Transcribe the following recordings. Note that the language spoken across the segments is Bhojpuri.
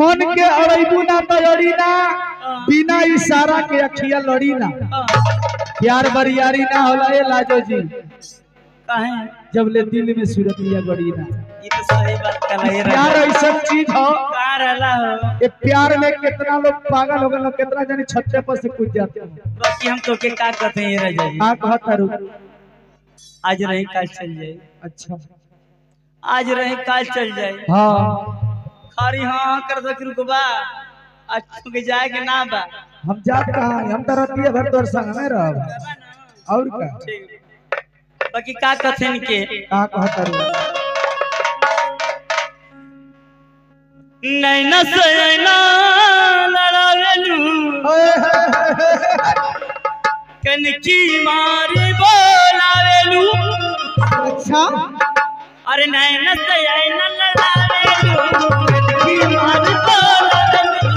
मन के अड़ैबू ना तैयारी ना बिना इशारा के अखिया लड़ी ना प्यार बरियारी ना होला ए लाजो जी काहे जब ले दिल में सूरत लिया गड़ी ना ये तो सही बात कहला प्यार ऐसा चीज हो का रहला हो ये प्यार में कितना लोग पागल हो गए लोग कितना जानी छत पर से कूद जाते हैं बाकी हम तो के का कहते हैं राजा जी हां कहता रू आज रही काल चल जाए अच्छा आज रही काल चल जाए हां खारी हां कर दो कि रुकबा आज के जाए के ना बा हम जात कहां हम तो रतिया भर तोर संग में रहब और का ठीक बाकी का कथन के का कहता रू नैना से नैना लड़ावेलू कनकी मारी बोलावेलू अच्छा अरे नैना से नैना लड़ावेलू कनकी मारी बोलावेलू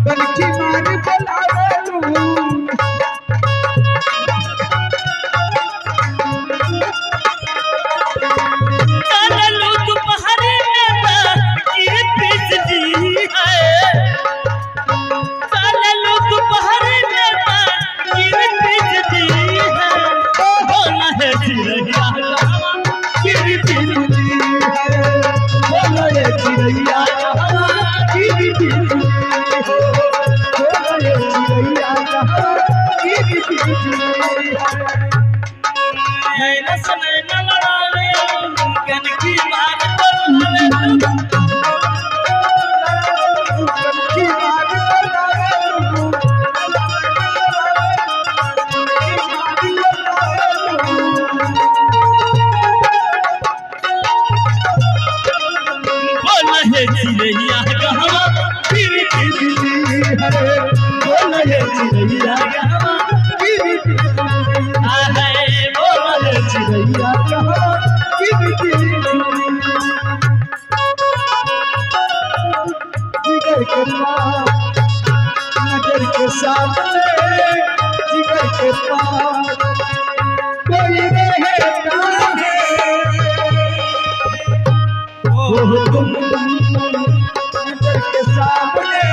कनकी मारी बोलावेलू नजर के सामने जिगर के पास कोई रहता है वो तुम नजर के सामने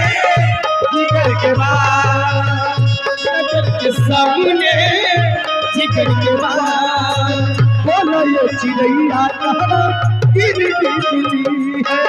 जिगर के पास नजर के सामने जिगर के पास बोलो ये चिड़ैया कहाँ गिरी है